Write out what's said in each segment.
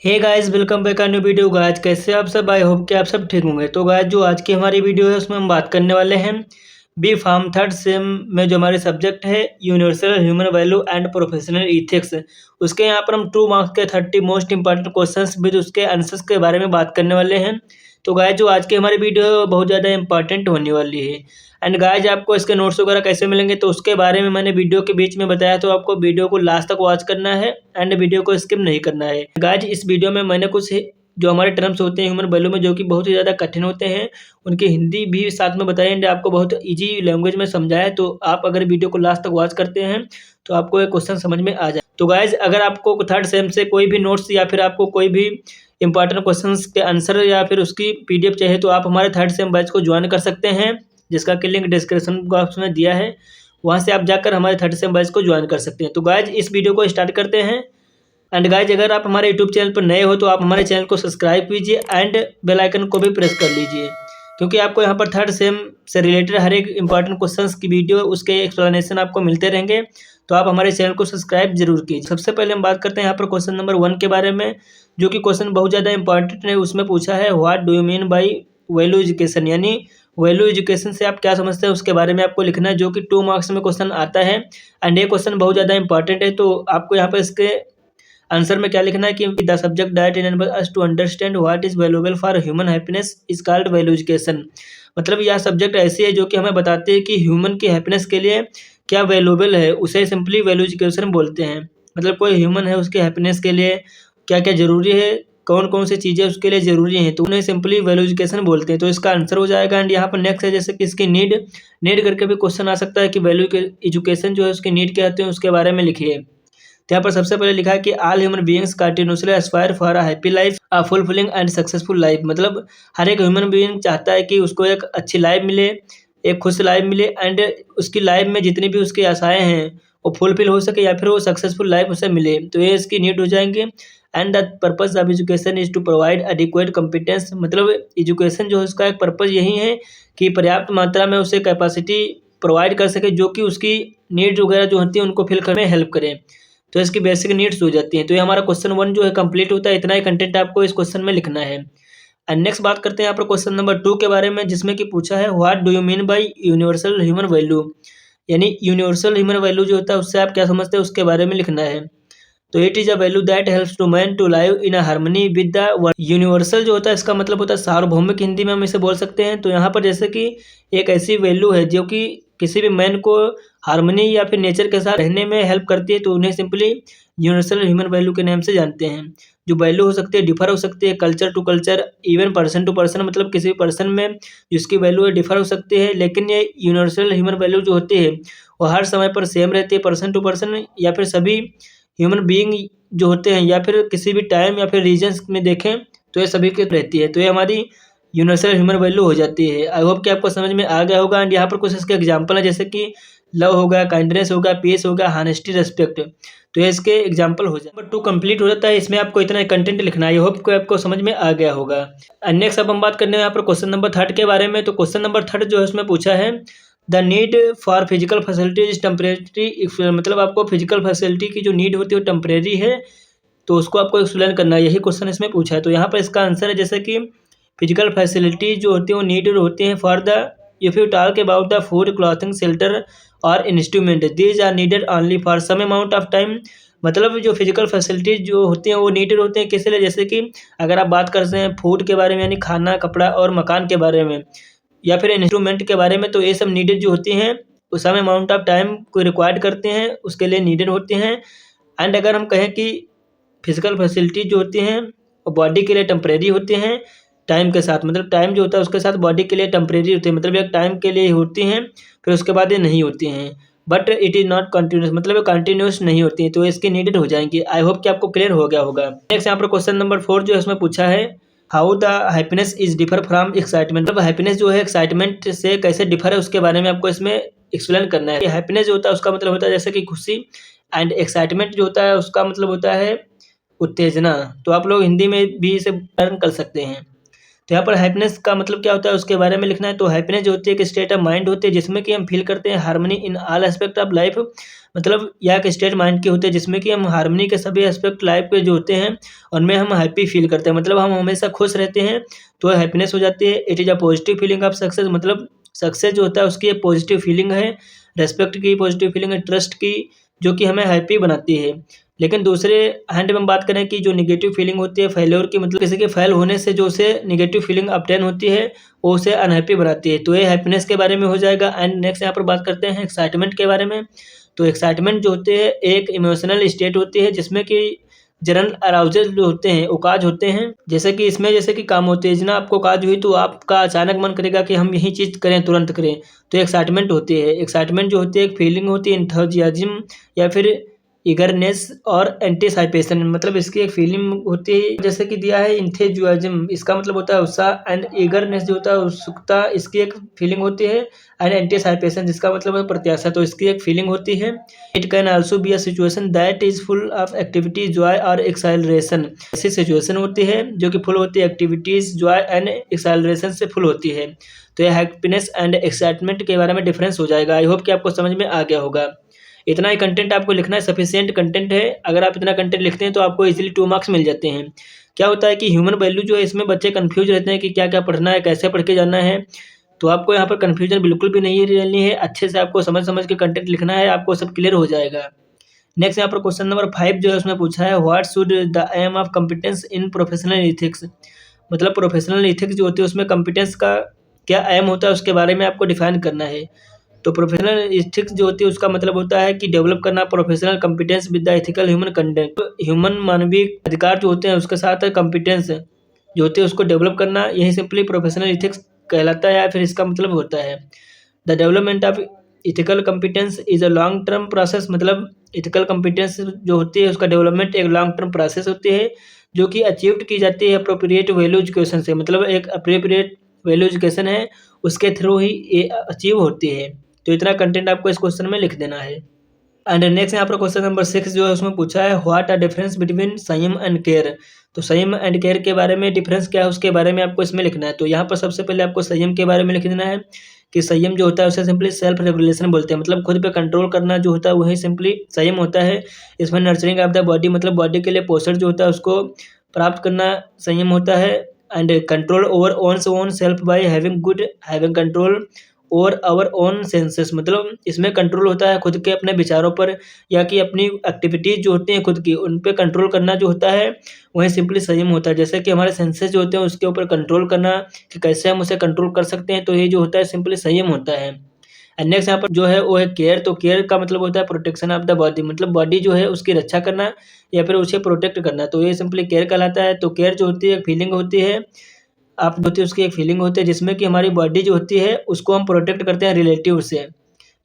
हे guys, welcome back new video. Guys कैसे आप सब? आई होप कि आप सब ठीक होंगे। तो गाइस जो आज की हमारी वीडियो है उसमें हम बात करने वाले हैं बी फार्म थर्ड सेम में जो हमारे सब्जेक्ट है universal human value and professional ethics. उसके यहाँ पर हम 2 मार्क्स के 30 मोस्ट इंपॉर्टेंट क्वेश्चंस विद उसके आंसर्स के बारे में बात करने वाले हैं। तो गाइस जो आज की हमारी वीडियो है वो बहुत ज़्यादा इंपॉर्टेंट होने वाली है। एंड गाइस आपको इसके नोट्स वगैरह कैसे मिलेंगे तो उसके बारे में मैंने वीडियो के बीच में बताया, तो आपको वीडियो को लास्ट तक वॉच करना है एंड वीडियो को स्किप नहीं करना है। गाइस इस वीडियो में मैंने कुछ जो हमारे टर्म्स होते हैं ह्यूमन वैल्यू में जो कि बहुत ही ज़्यादा कठिन होते हैं, उनकी हिंदी भी साथ में बताई एंड आपको बहुत ईजी लैंग्वेज में समझाया है। तो आप अगर वीडियो को लास्ट तक वॉच करते हैं तो आपको ये क्वेश्चन समझ में आ जाए। तो गाइस अगर आपको थर्ड सेम से कोई भी नोट्स या फिर आपको कोई भी इंपॉर्टेंट क्वेश्चंस के आंसर या फिर उसकी पीडीएफ चाहिए तो आप हमारे थर्ड सेम बैच को ज्वाइन कर सकते हैं, जिसका कि लिंक डिस्क्रिप्शन बॉक्स में दिया है। वहाँ से आप जाकर हमारे थर्ड सेम बैच को ज्वाइन कर सकते हैं। तो गाइज इस वीडियो को स्टार्ट करते हैं। एंड गाइज अगर आप हमारे यूट्यूब चैनल पर नए हो तो आप हमारे चैनल को सब्सक्राइब कीजिए एंड बेल आइकन को भी प्रेस कर लीजिए, क्योंकि आपको यहाँ पर थर्ड सेम से रिलेटेड हर एक इंपॉर्टेंट क्वेश्चंस की वीडियो उसके एक्सप्लेनेशन आपको मिलते रहेंगे। तो आप हमारे चैनल को सब्सक्राइब जरूर कीजिए। सबसे पहले हम बात करते हैं यहाँ पर क्वेश्चन नंबर 1 के बारे में, जो कि क्वेश्चन बहुत ज़्यादा इंपॉर्टेंट है। उसमें पूछा है what do you mean by value education, यानी वैल्यू एजुकेशन से आप क्या समझते हैं उसके बारे में आपको लिखना है, जो कि 2 मार्क्स में क्वेश्चन आता है। एंड ये क्वेश्चन बहुत ज़्यादा इंपॉर्टेंट है। तो आपको यहाँ पर इसके आंसर में क्या लिखना है कि the subject that enable us to understand what is valuable for human happiness is called value education. मतलब यह सब्जेक्ट ऐसी है जो कि हमें बताती है कि ह्यूमन की हैप्पीनेस के लिए क्या वैल्यूएबल है, उसे सिंपली वैल्यू एजुकेशन बोलते हैं। मतलब कोई ह्यूमन है उसके हैप्पीनेस के लिए क्या क्या जरूरी है, कौन कौन सी चीज़ें उसके लिए ज़रूरी हैं, तो उन्हें सिंपली वैल्यू एजुकेशन बोलते हैं। तो इसका आंसर हो जाएगा। एंड यहाँ पर नेक्स्ट है जैसे कि इसकी नीड नीड करके भी क्वेश्चन आ सकता है कि वैल्यू एजुकेशन जो है उसकी नीड क्या होती है उसके बारे में लिखिए। तो यहाँ पर सबसे पहले लिखा है कि all human beings continuously Aspire for a happy life, a fulfilling and successful life. मतलब हर एक ह्यूमन बीइंग चाहता है कि उसको एक अच्छी लाइफ मिले, एक खुश लाइफ मिले एंड उसकी लाइफ में जितनी भी उसकी आशाएं हैं वो फुलफिल हो सके या फिर वो सक्सेसफुल लाइफ उसे मिले। तो ये इसकी नीड हो जाएंगे। And the purpose of education is to provide adequate competence. मतलब एजुकेशन जो है उसका एक पर्पज यही है कि पर्याप्त मात्रा में उसे कैपेसिटी प्रोवाइड कर सके जो कि उसकी नीड्स वगैरह जो होती है उनको फिल करने में हेल्प करें। तो इसकी बेसिक नीड्स हो जाती हैं। तो ये हमारा क्वेश्चन 1 जो है कंप्लीट होता है। इतना ही कंटेंट आपको इस क्वेश्चन में लिखना है। एंड नेक्स्ट बात करते हैं यहाँ पर क्वेश्चन नंबर 2 के बारे में, जिसमें कि पूछा है what do you mean by universal human value, यानी यूनिवर्सल ह्यूमन वैल्यू जो होता है उससे आप क्या समझते हैं उसके बारे में लिखना है। तो it is a value that helps to man to live in a harmony with the world. Universal जो होता है इसका मतलब होता है सार्वभौमिक, हिंदी में हम इसे बोल सकते हैं। तो यहाँ पर जैसे कि एक ऐसी वैल्यू है जो कि किसी भी मैन को हार्मनी या फिर नेचर के साथ रहने में हेल्प करती है, तो उन्हें सिंपली यूनिवर्सल ह्यूमन वैल्यू के नाम से जानते हैं। जो वैल्यू हो सकती है डिफर हो सकती है culture to culture, even person to person, मतलब किसी भी पर्सन में जिसकी वैल्यू है डिफर हो सकती है, लेकिन ये यूनिवर्सल ह्यूमन वैल्यू जो होती है वो हर समय पर सेम रहती है पर्सन टू पर्सन या फिर सभी ह्यूमन बीइंग जो होते हैं या फिर किसी भी टाइम या फिर रीजन्स में देखें तो ये सभी की रहती है। तो ये हमारी यूनिवर्सल ह्यूमन वैल्यू हो जाती है। आई होप कि आपको समझ में आ गया होगा। एंड यहाँ पर कुछ इसके एग्जांपल है जैसे कि लव होगा, काइंडनेस होगा, पीस होगा, हानेस्टी, रेस्पेक्ट। तो ये इसके एग्जांपल हो जाए। नंबर 2 कंप्लीट हो जाता है। इसमें आपको इतना कंटेंट लिखना है। आई होप कि आपको समझ में आ गया होगा। एंड नेक्स्ट अब हम बात करने यहाँ पर क्वेश्चन नंबर 3 के बारे में। तो क्वेश्चन नंबर 3 जो है उसमें पूछा है the need for physical facility is temporary. मतलब आपको फिजिकल फैसिलिटी की जो नीड होती है वो टेम्परेरी है, तो उसको आपको एक्सप्लेन करना है। यही क्वेश्चन इसमें पूछा है। तो यहाँ पर इसका आंसर है जैसे कि फिजिकल फैसिलिटी जो होती है वो नीडेड होती हैं for the, if you talk about the food, clothing, shelter और instrument, these are needed only for some amount of time. मतलब जो फिजिकल फैसिलिटीज जो होती हैं वो नीडेड होती हैं किस लिए, जैसे कि अगर आप बात करते हैं फूड के बारे में यानी खाना, कपड़ा और मकान के बारे में, या फिर इंस्ट्रूमेंट के बारे में, तो ये सब नीडेड जो होती हैं वो सम अमाउंट ऑफ टाइम को रिक्वायर्ड करते हैं, उसके लिए नीडेड होते हैं। एंड अगर हम कहें कि फिजिकल फैसिलिटी जो होती हैं वो बॉडी के लिए टेम्परेरी होती हैं टाइम के साथ, मतलब टाइम जो होता है उसके साथ बॉडी के लिए टेम्परेरी होती है, मतलब एक टाइम के लिए ही होती हैं फिर उसके बाद ये नहीं होती हैं। But it is not continuous, मतलब ये कंटिन्यूस नहीं होती है, तो इसकी नीडेड हो जाएंगी। आई होप कि आपको क्लियर हो गया होगा। नेक्स्ट यहाँ पर क्वेश्चन नंबर 4 जो है उसमें पूछा है how the happiness is differ from excitement. मतलब हैप्पीनेस जो है एक्साइटमेंट से कैसे डिफर है उसके बारे में आपको इसमें एक्सप्लेन करना है। हैप्पीनेस जो होता है उसका मतलब होता है जैसे कि खुशी, एंड एक्साइटमेंट जो होता है उसका मतलब होता है उत्तेजना। तो आप लोग हिंदी में भी इसे लर्न कर सकते हैं। तो यहाँ पर हैप्पीनेस का मतलब क्या होता है उसके बारे में लिखना है। तो हैप्पीनेस जो होती है एक स्टेट ऑफ माइंड होती है जिसमें कि हम फील करते हैं harmony in all aspect of life. मतलब यह एक स्टेट माइंड की होती है जिसमें कि हम हार्मनी के सभी एस्पेक्ट लाइफ के जो होते हैं उनमें हम हैप्पी फील करते हैं, मतलब हम हमेशा खुश रहते हैं तो हैप्पीनेस हो जाती है। It is a positive feeling of success, मतलब सक्सेस जो होता है उसकी एक पॉजिटिव फीलिंग है, रेस्पेक्ट की पॉजिटिव फीलिंग है, ट्रस्ट की, जो कि हमें हैप्पी बनाती है। लेकिन दूसरे हैंड में हम बात करें कि जो नेगेटिव फीलिंग होती है फेल्योर की, मतलब किसी के फेल होने से जो उसे नेगेटिव फीलिंग ऑब्टेन होती है वो उसे अनहैप्पी बनाती है। तो ये हैप्पीनेस के बारे में हो जाएगा। एंड नेक्स्ट यहाँ पर बात करते हैं एक्साइटमेंट के बारे में। तो एक्साइटमेंट जो होती है एक इमोशनल स्टेट होती है जिसमें कि जनरल अराउजल जो होते हैं उकाज होते हैं, जैसे कि इसमें जैसे कि काम उत्तेजना आपको उकाज हुई तो आपका अचानक मन करेगा कि हम यही चीज़ करें, तुरंत करें, तो एक्साइटमेंट होती है। एक्साइटमेंट जो होती है एक फीलिंग होती है एंथुसियाज्म या फिर ईगरनेस और एंटीसिपेशन, मतलब इसकी एक फीलिंग होती है जैसे कि दिया है एंथुसियाज्म, इसका मतलब होता है उत्साह, एंड ईगरनेस जो होता है उत्सुकता, इसकी एक फीलिंग होती है, एंड एंटीसिपेशन जिसका मतलब है प्रत्याशा, तो इसकी एक फीलिंग होती है। It can also be a situation that is full of activity Joy और एक्साइलरेशन, ऐसी सिचुएशन होती है जो कि फुल होती है एक्टिविटीज जॉय एंड एक्साइलरेशन से फुल होती है। तो ये हैप्पीनेस एंड एक्साइटमेंट के बारे में डिफरेंस हो जाएगा। आई होप कि आपको समझ में आ गया होगा। इतना ही कंटेंट आपको लिखना है, सफिशिएंट कंटेंट है। अगर आप इतना कंटेंट लिखते हैं तो आपको इजीली 2 मार्क्स मिल जाते हैं। क्या होता है कि ह्यूमन वैल्यू जो है इसमें बच्चे कंफ्यूज रहते हैं कि क्या क्या पढ़ना है, कैसे पढ़ के जाना है, तो आपको यहाँ पर कन्फ्यूजन बिल्कुल भी नहीं रहनी है। अच्छे से आपको समझ समझ के कंटेंट लिखना है, आपको सब क्लियर हो जाएगा। नेक्स्ट यहाँ पर क्वेश्चन नंबर 5 जो है उसमें पूछा है what should the aim of competence in professional ethics, मतलब प्रोफेशनल एथिक्स जो होती है उसमें कॉम्पिटेंस का क्या एम होता है उसके बारे में आपको डिफाइन करना है। तो प्रोफेशनल एथिक्स जो होती है उसका मतलब होता है कि डेवलप करना professional competence with the ethical human conduct, human मानवीय अधिकार जो होते हैं उसके साथ कॉम्पिटेंस जो होती है उसको डेवलप करना, यही सिंपली प्रोफेशनल एथिक्स कहलाता है या फिर इसका मतलब होता है। The development of ethical competence is a long term process, मतलब इथिकल कॉम्पिटेंस जो होती है उसका डेवलपमेंट एक लॉन्ग टर्म प्रोसेस होती है जो कि अचीव्ड की जाती है अप्रोप्रिएट वैल्यू एजुकेशन से, मतलब एक अप्रोप्रिएट वैल्यू एजुकेशन है उसके थ्रू ही ये अचीव होती है। तो इतना कंटेंट आपको इस क्वेश्चन में लिख देना है। एंड नेक्स्ट यहाँ पर क्वेश्चन नंबर 6 जो है उसमें पूछा है व्हाट आर डिफरेंस बिटवीन संयम एंड केयर। तो संयम एंड केयर के बारे में डिफरेंस क्या है उसके बारे में आपको इसमें लिखना है। तो यहाँ पर सबसे पहले आपको संयम के बारे में लिख देना है कि संयम जो होता है उसे सिंपली सेल्फ रेगुलेशन बोलते हैं, मतलब खुद पे कंट्रोल करना जो होता है वही सिंपली संयम होता है। इसमें नर्चरिंग ऑफ द बॉडी, मतलब बॉडी के लिए पोषण जो होता है उसको प्राप्त करना संयम होता है। And control over one's own self by having control over our own senses, मतलब इसमें कंट्रोल होता है खुद के अपने विचारों पर या कि अपनी एक्टिविटीज जो होती हैं खुद की उन पे कंट्रोल करना जो होता है वही सिंपली संयम होता है। जैसे कि हमारे सेंसेस जो होते हैं उसके ऊपर कंट्रोल करना कि कैसे हम उसे कंट्रोल कर सकते हैं, तो ये जो होता है सिंपली संयम होता है। एंड नेक्स्ट यहाँ पर जो है वो है केयर। तो केयर का मतलब होता है प्रोटेक्शन ऑफ द बॉडी, मतलब बॉडी जो है उसकी रक्षा करना या फिर उसे प्रोटेक्ट करना, तो ये सिंपली केयर कहलाता है। तो केयर जो होती है फीलिंग होती है, आप होती है उसकी एक फीलिंग होती है जिसमें कि हमारी बॉडी जो होती है उसको हम प्रोटेक्ट करते हैं रिलेटिव से,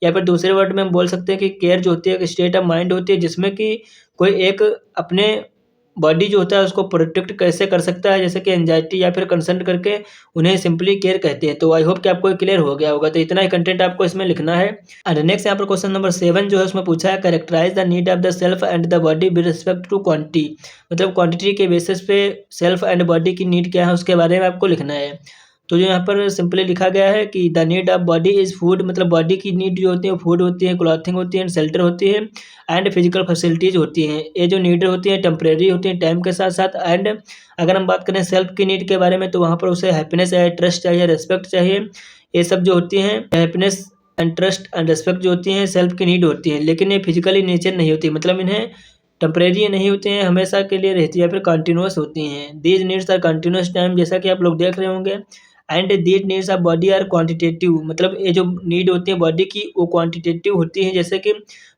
या फिर दूसरे वर्ड में हम बोल सकते हैं कि केयर जो होती है एक स्टेट ऑफ माइंड होती है जिसमें कि कोई एक अपने बॉडी जो होता है उसको प्रोटेक्ट कैसे कर सकता है, जैसे कि एंजाइटी या फिर कंसर्न करके उन्हें सिंपली केयर कहते हैं। तो आई होप कि आपको क्लियर हो गया होगा। तो इतना ही कंटेंट आपको इसमें लिखना है। एंड नेक्स्ट यहाँ पर क्वेश्चन नंबर 7 जो है उसमें पूछा है characterise the need of the self and the body with respect to quantity, मतलब क्वांटिटी के बेसिस पे सेल्फ एंड बॉडी की नीड क्या है उसके बारे में आपको लिखना है। तो जो यहाँ पर सिंपली लिखा गया है कि the need of body is food, मतलब बॉडी की नीड जो होती है फूड होती है, क्लॉथिंग होती है, शेल्टर होती है एंड फिजिकल फैसिलिटीज़ होती हैं। ये जो नीड होती है टेम्परेरी होती है टाइम के साथ साथ। एंड अगर हम बात करें सेल्फ की नीड के बारे में तो वहाँ पर उसे हैप्पीनेस चाहिए, ट्रस्ट चाहिए, रेस्पेक्ट चाहिए, ये सब जो होती हैं happiness and trust and respect जो होती हैं सेल्फ की नीड होती है, लेकिन ये फिजिकली नेचर नहीं होती, मतलब इन्हें टेम्परेरी नहीं होते हैं, हमेशा के लिए रहती है या फिर कंटिन्यूस होती हैं। These needs are continuous time, जैसा कि आप लोग देख रहे होंगे। And these needs of body are quantitative, मतलब ये जो नीड होती है बॉडी की वो क्वांटिटेटिव होती है, जैसे कि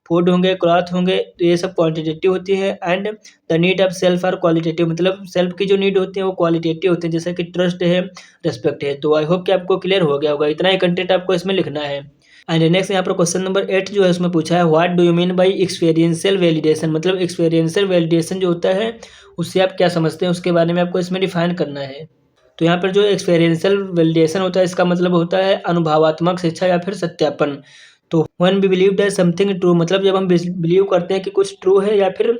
फूड होंगे, क्लॉथ होंगे, तो ये सब क्वांटिटेटिव होती है। And the need of self are qualitative, मतलब सेल्फ की जो नीड होती है वो क्वालिटेटिव होती है, जैसे कि ट्रस्ट है, रेस्पेक्ट है। तो आई होप कि आपको क्लियर हो गया होगा। इतना ही कंटेंट आपको इसमें लिखना है। एंड नेक्स्ट यहाँ पर क्वेश्चन नंबर 8 जो है उसमें पूछा है what do you mean by experiential validation, मतलब एक्सपीरियंशियल वैलिडेशन जो होता है उससे आप क्या समझते हैं उसके बारे में आपको इसमें डिफाइन करना है। तो यहाँ पर जो एक्सपीरियंशियल वैलिडेशन होता है इसका मतलब होता है अनुभवात्मक शिक्षा या फिर सत्यापन। तो when we believe that something true, मतलब जब हम बिलीव करते हैं कि कुछ ट्रू है या फिर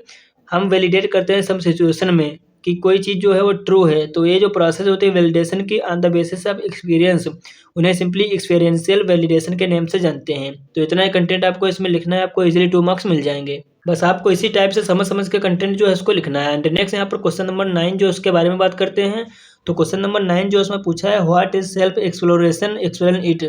हम वैलिडेट करते हैं सम सिचुएशन में कि कोई चीज़ जो है वो ट्रू है। तो ये जो प्रोसेस होती है वैलिडेशन की on the basis of experience, उन्हें सिंपली एक्सपीरियंशियल वैलिडेशन के नेम से जानते हैं। तो इतना ही कंटेंट आपको इसमें लिखना है, आपको इजीली 2 मार्क्स मिल जाएंगे। बस आपको इसी टाइप से समझ के कंटेंट जो है इसको लिखना है। एंड नेक्स्ट यहाँ पर क्वेश्चन नंबर 9 जो उसके बारे में बात करते हैं। तो क्वेश्चन नंबर 9 जो उसमें पूछा है, what is self exploration, explain it.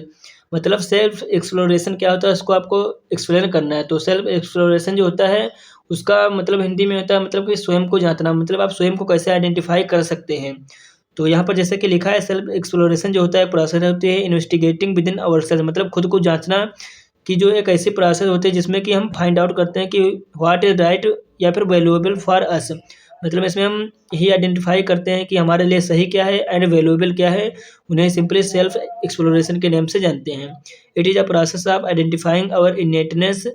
मतलब सेल्फ एक्सप्लोरेशन क्या होता है उसको आपको एक्सप्लेन करना है। तो सेल्फ एक्सप्लोरेशन जो होता है उसका मतलब हिंदी में होता है मतलब कि स्वयं को जांचना, मतलब आप स्वयं को कैसे आइडेंटिफाई कर सकते हैं। तो यहाँ पर जैसे कि लिखा है, सेल्फ एक्सप्लोरेशन जो होता है प्रोसेस होती है इन्वेस्टिगेटिंग विद इन अवरसेल्फ, मतलब खुद को जांचना की जो एक ऐसी प्रोसेस होती है जिसमें कि हम फाइंड आउट करते हैं कि व्हाट इज राइट या फिर वैल्यूएबल फॉर अस। मतलब इसमें हम यही आइडेंटिफाई करते हैं कि हमारे लिए सही क्या है एंड वैल्यूएबल क्या है, उन्हें सिंपली सेल्फ एक्सप्लोरेशन के नेम से जानते हैं। It is a process of identifying our innateness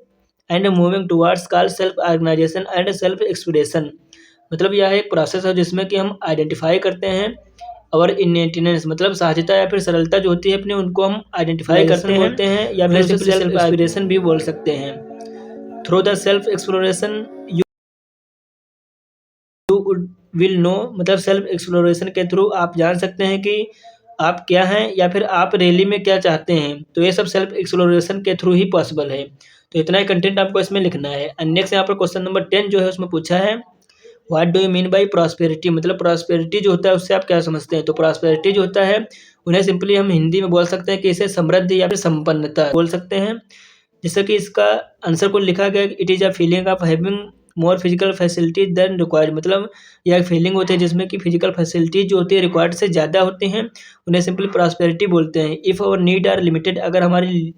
and moving towards called self organization and self expression. मतलब यह एक प्रोसेस है जिसमें कि हम आइडेंटिफाई करते हैं और इनेटनेस मतलब सहजता या फिर सरलता जो होती है अपने, उनको हम आइडेंटिफाई करते हैं या फिर सिंपली सेल्फ एक्सप्रेशन भी बोल सकते हैं। Through the self exploration you will know, मतलब सेल्फ एक्सप्लोरेशन के थ्रू आप जान सकते हैं कि आप क्या हैं या फिर आप रियली में क्या चाहते हैं। तो ये सब सेल्फ एक्सप्लोरेशन के थ्रू ही पॉसिबल है। तो इतना ही कंटेंट आपको इसमें लिखना है। एंड नेक्स्ट यहाँ पर क्वेश्चन नंबर 10 जो है उसमें पूछा है, what do you mean by prosperity. मतलब प्रॉस्पेरिटी जो होता है उससे आप क्या समझते हैं। तो प्रॉस्पेरिटी जो होता है उन्हें सिंपली हम हिंदी में बोल सकते हैं कि इसे समृद्धि या फिर संपन्नता बोल सकते हैं। जैसे कि इसका आंसर को लिखा गया, it is a feeling of having more physical facility than required. मतलब यह एक फीलिंग होती है जिसमें कि फिजिकल फैसिलिटी जो होती है रिक्वायर्ड से ज़्यादा होती हैं, उन्हें सिंपली प्रॉस्पेरिटी बोलते हैं। If our need are limited, अगर हमारी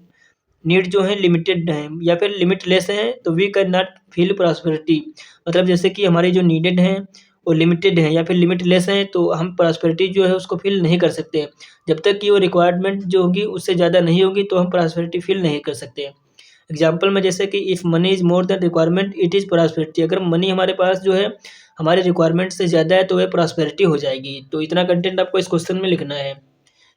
नीड जो है लिमिटेड है या फिर लिमिटलेस है तो we can not feel prosperity. मतलब जैसे कि हमारी जो नीडेड हैं वो लिमिटेड है या फिर लिमिटलेस है तो हम प्रॉस्पेरिटी जो है उसको फील नहीं कर सकते। जब तक कि वो रिक्वायरमेंट जो होगी उससे ज़्यादा नहीं होगी तो हम प्रॉस्पेरिटी फील नहीं कर सकते। एग्जाम्पल में जैसे कि if money is more than requirement it is prosperity. अगर मनी हमारे पास जो है हमारे रिक्वायरमेंट से ज़्यादा है तो वह प्रॉस्पेरिटी हो जाएगी। तो इतना कंटेंट आपको इस क्वेश्चन में लिखना है।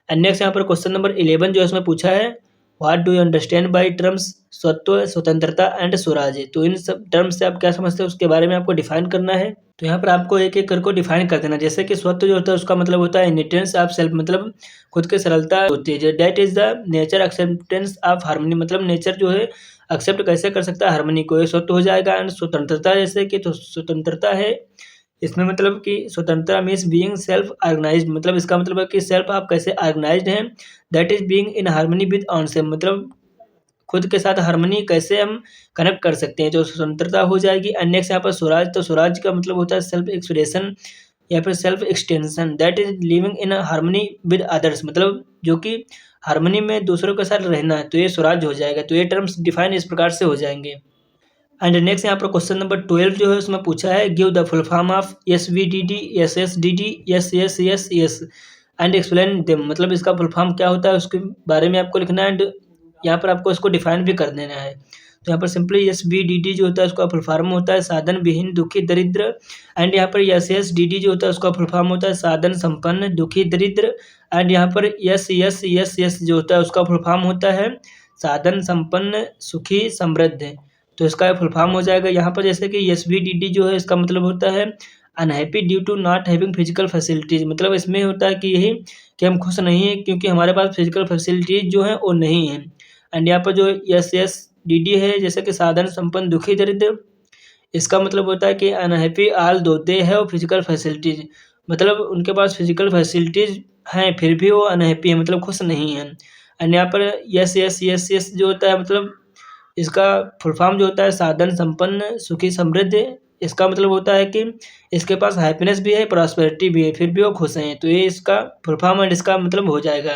एंड नेक्स्ट यहाँ पर क्वेश्चन नंबर 11 जो है इसमें पूछा है, what do you understand by terms स्वत्व, स्वतंत्रता एंड स्वराज। तो इन सब टर्म्स से आप क्या समझते हैं उसके बारे में आपको डिफाइन करना है। तो यहाँ पर आपको एक एक करके डिफाइन कर देना। जैसे कि स्वत्व जो होता है उसका मतलब होता है इनिटेंस ऑफ सेल्फ, मतलब खुद की सरलता होती है। That is the nature acceptance of harmony, मतलब नेचर जो है एक्सेप्ट कैसे कर सकता है हार्मनी को, ये स्वत्व हो जाएगा। एंड स्वतंत्रता जैसे कि तो स्वतंत्रता है इसमें मतलब कि स्वतंत्रता मीन्स बीइंग सेल्फ ऑर्गेनाइज्ड, मतलब इसका मतलब है कि सेल्फ आप कैसे ऑर्गेनाइज्ड हैं। That is being in harmony with on self, मतलब खुद के साथ हार्मनी कैसे हम कनेक्ट कर सकते हैं, जो स्वतंत्रता हो जाएगी। एंड नेक्स्ट यहाँ पर स्वराज, तो स्वराज का मतलब होता है सेल्फ एक्सप्रेशन या फिर self extension. That is living in harmony with others, मतलब जो कि हार्मनी में दूसरों के साथ रहना है, तो ये स्वराज हो जाएगा। तो ये टर्म्स डिफाइन इस प्रकार से हो जाएंगे। एंड नेक्स्ट यहाँ पर क्वेश्चन नंबर 12 जो है उसमें पूछा है, give the full form of SVDD, SSDD, SSS and explain them. मतलब इसका फुल फॉर्म क्या होता है उसके बारे में आपको लिखना है। एंड यहाँ पर आपको इसको डिफाइन भी कर देना है। तो यहाँ पर सिंपली SVDD जो होता है उसका फुल फॉर्म होता है साधन विहीन दुखी दरिद्र। एंड यहाँ पर SSDD जो होता है उसका फुल फॉर्म होता है साधन संपन्न दुखी दरिद्र। एंड यहाँ पर SSS जो होता है उसका फुल फॉर्म होता है साधन संपन्न सुखी समृद्ध। तो इसका फुल फॉर्म हो जाएगा यहाँ पर जैसे कि SVDD जो है इसका मतलब होता है unhappy due to not having physical facilities. मतलब इसमें होता है कि यही कि हम खुश नहीं हैं क्योंकि हमारे पास फिजिकल फैसिलिटीज जो है वो नहीं है। एंड यहाँ पर जो SSDD है जैसे कि साधन संपन्न दुखी दरिद्र, इसका मतलब होता है कि अनहैप्पी ऑल दो दे हैव फिजिकल फैसिलिटीज, मतलब उनके पास फिजिकल फैसिलिटीज हैं फिर भी वो अनहैप्पी है, मतलब खुश नहीं है। एंड यहाँ पर SSS जो होता है मतलब इसका फुल फॉर्म जो होता है साधन संपन्न सुखी समृद्ध। इसका मतलब होता है कि इसके पास हैप्पीनेस भी है प्रॉस्पेरिटी भी है फिर भी वो खुश हैं। तो ये इसका फुल फॉर्म एंड इसका मतलब हो जाएगा।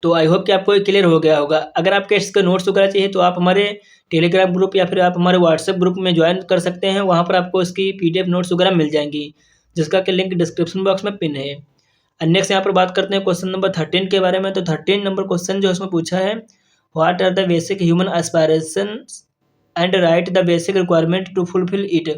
तो आई होप कि आपको ये क्लियर हो गया होगा। अगर आपके इसके नोट्स वगैरह चाहिए तो आप हमारे टेलीग्राम ग्रुप या फिर आप हमारे व्हाट्सएप ग्रुप में ज्वाइन कर सकते हैं। वहाँ पर आपको इसकी PDF नोट्स वगैरह मिल जाएंगी जिसका कि लिंक डिस्क्रिप्शन बॉक्स में पिन है। एंड नेक्स्ट यहाँ पर बात करते हैं क्वेश्चन नंबर 13 के बारे में। तो 13 नंबर क्वेश्चन जो इसमें पूछा है, what are the basic human aspirations and right the basic requirement to fulfil it.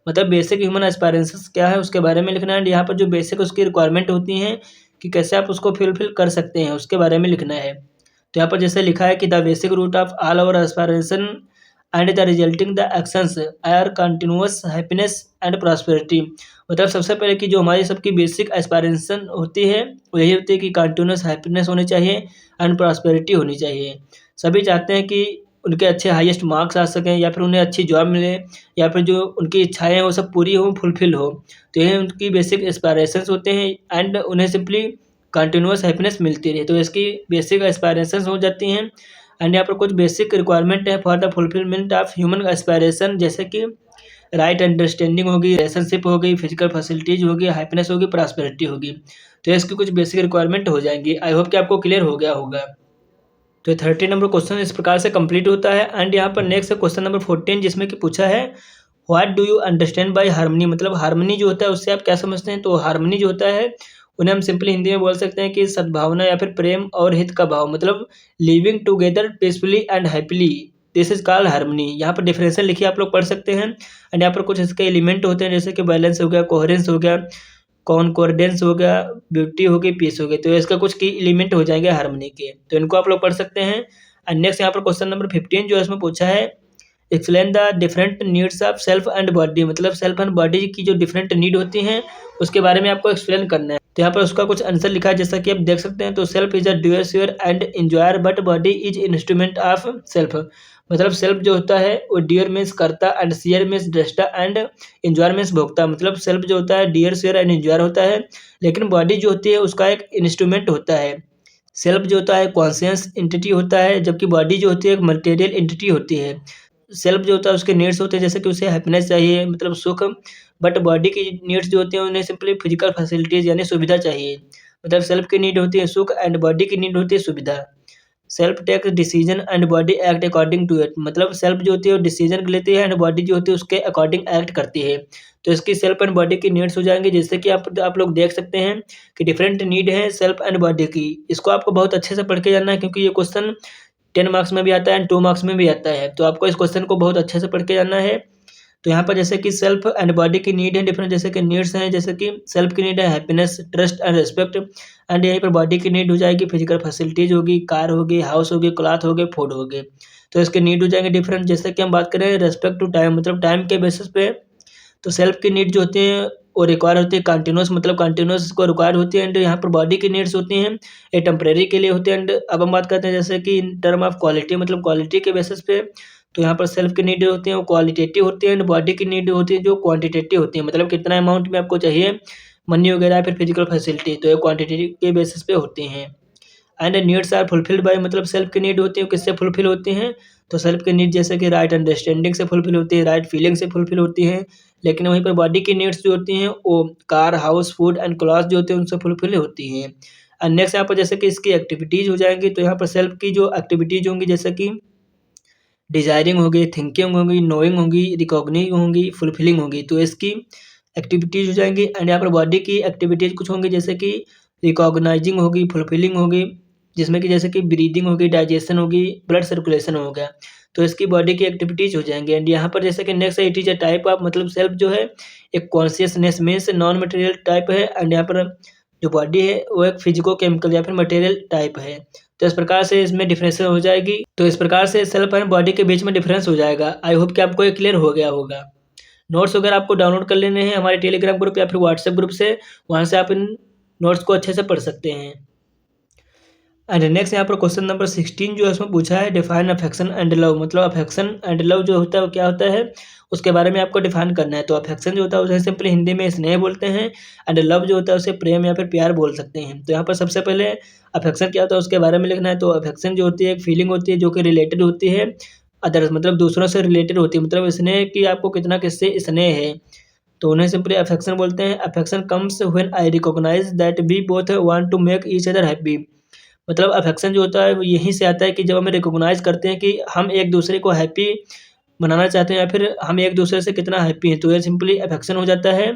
मतलब बेसिक ह्यूमन एस्पायरेशंस क्या है उसके बारे में लिखना है। एंड यहाँ पर जो बेसिक उसकी रिक्वायरमेंट होती हैं कि कैसे आप उसको फुलफिल कर सकते हैं उसके बारे में लिखना है। तो यहाँ पर जैसे लिखा है कि the basic root of all our aspiration and the resulting the actions are continuous happiness and prosperity. मतलब सबसे पहले कि जो हमारी सबकी बेसिक एस्पायरेशन होती है वो यही होती है कि कंटिन्यूअस हैप्पीनेस होनी चाहिए एंड प्रॉस्पेरिटी होनी चाहिए। सभी चाहते हैं कि उनके अच्छे हाईएस्ट मार्क्स आ सकें या फिर उन्हें अच्छी जॉब मिले या फिर जो उनकी इच्छाएं हैं वो सब पूरी हो, फुलफिल हो। तो ये उनकी बेसिक एस्पायरेशंस होते हैं एंड उन्हें सिंपली कंटिन्यूअस हैप्पीनेस मिलती रहे, तो इसकी बेसिक एस्पायरेशंस हो जाती हैं। एंड यहाँ पर कुछ बेसिक रिक्वायरमेंट है for the fulfilment of human aspiration, जैसे कि राइट अंडरस्टैंडिंग होगी, रिलेशनशिप हो गई, फिजिकल फैसिलिटीज होगी, हैप्पीनेस होगी, प्रॉस्पेरिटी होगी। तो इसकी कुछ बेसिक रिक्वायरमेंट हो जाएंगी। आई होप कि आपको क्लियर हो गया होगा। तो 30 नंबर क्वेश्चन इस प्रकार से कंप्लीट होता है। एंड यहाँ पर नेक्स्ट क्वेश्चन नंबर 14 जिसमें कि पूछा है what do you understand by harmony, मतलब हार्मनी जो होता है उससे आप क्या समझते हैं। तो हार्मनी जो होता है उन्हें हम सिंपली हिंदी में बोल सकते हैं कि सद्भावना या फिर प्रेम और हित का भाव, मतलब living together peacefully and happily, this is called harmony. यहाँ पर डिफरेंशियल लिखिए आप लोग पढ़ सकते हैं। एंड यहाँ पर कुछ इसके एलिमेंट होते हैं जैसे कि बैलेंस हो गया, कोहेरेंस हो गया, कॉन्कोर्डेंस हो गया, ब्यूटी हो गई, पीस हो गई। तो इसका कुछ की एलिमेंट हो जाएंगे हार्मनी के, तो इनको आप लोग पढ़ सकते हैं। एंड नेक्स्ट यहाँ पर क्वेश्चन नंबर 15 जो है इसमें पूछा है explain the different needs of self and body, मतलब सेल्फ एंड बॉडी की जो डिफरेंट नीड होती हैं उसके बारे में आपको एक्सप्लेन करना है। तो यहाँ पर उसका कुछ आंसर लिखा है जैसा कि आप देख सकते हैं। तो self is a doer and enjoyer but body is instrument of self, मतलब सेल्फ जो होता है वो डियर मीन्स करता एंड शेयर मीन्स दृष्टा एंड इंजॉयर मीन्स भोगता, मतलब सेल्फ जो होता है डियर शेयर एंड इंजॉयर होता है, लेकिन बॉडी जो होती है उसका एक इंस्ट्रूमेंट होता है। सेल्फ जो होता है कॉन्शियस एंटिटी होता है, जबकि बॉडी जो होती है एक मटेरियल एंटिटी होती है। सेल्फ जो होता है उसके नीड्स होते हैं जैसे कि उसे हैप्पीनेस चाहिए, मतलब सुख, बट बॉडी की नीड्स जो होती हैं उन्हें सिंपली फिजिकल फैसिलिटीज यानी सुविधा चाहिए। मतलब सेल्फ की नीड होती है सुख एंड बॉडी की नीड होती है सुविधा। Self takes decision and body act according to it, मतलब सेल्फ जो होती है वो डिसीजन लेती है एंड बॉडी जो होती है उसके अकॉर्डिंग एक्ट करती है। तो इसकी सेल्फ एंड बॉडी की नीड्स हो जाएंगी, जैसे कि आप लोग देख सकते हैं कि डिफरेंट नीड है सेल्फ एंड बॉडी की। इसको आपको बहुत अच्छे से पढ़ के जानना है क्योंकि ये क्वेश्चन 10 मार्क्स में भी आता है एंड 2 मार्क्स में भी आता है, तो आपको इस क्वेश्चन को बहुत अच्छे से पढ़ के जानना है। तो यहाँ पर जैसे कि सेल्फ एंड बॉडी की नीड है डिफरेंट, जैसे कि नीड्स हैं, जैसे कि सेल्फ की नीड है happiness, trust and respect. And यहीं पर बॉडी की नीड हो जाएगी फिजिकल फैसिलिटीज होगी, कार होगी, हाउस होगी, क्लॉथ हो गए, फूड हो गए। तो इसके नीड हो जाएंगे डिफरेंट, जैसे कि हम बात करें रेस्पेक्ट टू टाइम, मतलब टाइम के बेसिस पे। तो सेल्फ की नीड जो होती है वो रिक्वायर होती है कंटिन्यूस, मतलब कंटिन्यूस को रिक्वायर होती है। एंड यहाँ पर बॉडी की नीड्स होती हैं ये टेम्परेरी के लिए होती है। एंड अब हम बात करते हैं जैसे कि इन टर्म ऑफ क्वालिटी, मतलब क्वालिटी के बेसिस पे। तो यहाँ पर सेल्फ की नीड होती है वो क्वालिटेटिव होती है एंड बॉडी की नीड होती है जो क्वांटिटेटिव होती है, मतलब कितना अमाउंट में आपको चाहिए मनी वगैरह फिर फिजिकल फैसिलिटी, तो ये क्वांटिटी के बेसिस पे होती हैं। And needs are fulfilled by, मतलब सेल्फ की नीड होती है किससे फुलफिल होती हैं। तो सेल्फ की नीड जैसे कि राइट अंडरस्टैंडिंग से फुलफिल होती है, राइट फीलिंग से फुलफिल होती है। लेकिन वहीं पर बॉडी की नीड्स जो होती हैं वो car, house, food and cloth जो होते हैं उनसे फुलफिल होती हैं। एंड नेक्स्ट यहाँ पर जैसे कि इसकी एक्टिविटीज़ हो जाएंगी, तो यहाँ पर सेल्फ की जो एक्टिविटीज़ होंगी जैसे कि डिज़ायरिंग होगी, थिंकिंग होगी, नोइंग होगी, रिकॉग्निंग होगी, फुलफिलिंग होगी। तो इसकी एक्टिविटीज़ हो जाएंगी। एंड यहाँ पर बॉडी की एक्टिविटीज़ कुछ होंगी जैसे कि रिकॉग्नाइजिंग होगी, फुलफिलिंग होगी, जिसमें कि जैसे कि ब्रीदिंग होगी, डाइजेशन होगी, ब्लड सर्कुलेशन हो गया। तो इसकी बॉडी की एक्टिविटीज़ हो जाएंगी। एंड यहाँ पर जैसे कि next it is a type of, मतलब सेल्फ जो है एक consciousness means non material type है। एंड यहाँ पर जो बॉडी है वो एक फिजिको केमिकल या फिर मटेरियल टाइप है। तो इस प्रकार से इसमें डिफरेंस हो जाएगी। तो इस प्रकार से सेल्फ एंड बॉडी के बीच में डिफरेंस हो जाएगा। आई होप कि आपको ये क्लियर हो गया होगा। नोट्स वगैरह आपको डाउनलोड कर लेने हैं हमारे टेलीग्राम ग्रुप या फिर व्हाट्सएप ग्रुप से, वहाँ से आप इन नोट्स को अच्छे से पढ़ सकते हैं। एंड नेक्स्ट यहाँ पर क्वेश्चन नंबर 16 जो है उसमें पूछा है डिफाइन अफेक्शन एंड लव, मतलब अफेक्शन एंड लव जो होता है वो क्या होता है उसके बारे में आपको डिफाइन करना है। तो अफेक्शन जो होता है उसे सिंपली हिंदी में स्नेह बोलते हैं एंड लव जो होता है उसे प्रेम या फिर प्यार बोल सकते हैं। तो यहाँ पर सबसे पहले अफेक्शन क्या होता है उसके बारे में लिखना है। तो अफेक्शन जो होती है एक फीलिंग होती है जो कि रिलेटेड होती है अदर्स, मतलब दूसरों से रिलेटेड होती है, मतलब स्नेह कि आपको कितना किससे स्नेह है, तो उन्हें सिंपली अफेक्शन बोलते हैं। Affection comes when I recognise that we both want to make each other happy, मतलब अफेक्शन जो होता है वो यहीं से आता है कि जब हमें रिकॉग्नाइज करते हैं कि हम एक दूसरे को हैप्पी बनाना चाहते हैं या फिर हम एक दूसरे से कितना हैप्पी हैं, तो ये सिंपली अफेक्शन हो जाता है।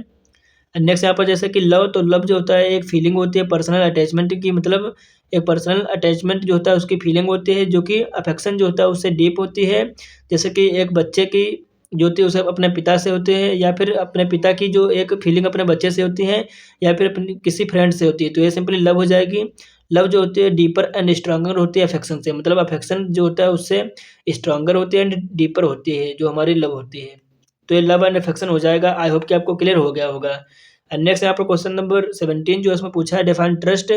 नेक्स्ट यहाँ पर जैसे कि लव, तो लव जो होता है एक फीलिंग होती है पर्सनल अटैचमेंट की, मतलब एक पर्सनल अटैचमेंट जो होता है उसकी फीलिंग होती है, जो कि अफेक्शन जो होता है उससे डीप होती है। जैसे कि एक बच्चे की जो होती है उसे अपने पिता से होती है, या फिर अपने पिता की जो एक फीलिंग अपने बच्चे से होती है, या फिर अपनी किसी फ्रेंड से होती है, तो ये सिंपली लव हो जाएगी। लव जो होती है डीपर एंड स्ट्रॉन्गर होती है अफेक्शन से, मतलब अफेक्शन जो होता है उससे स्ट्रॉन्गर होती है एंड डीपर होती है जो हमारी लव होती है। तो ये लव एंड अफेक्शन हो जाएगा। आई होप कि आपको क्लियर हो गया होगा। एंड नेक्स्ट यहाँ पर क्वेश्चन नंबर 17 जो इसमें पूछा है, define trust,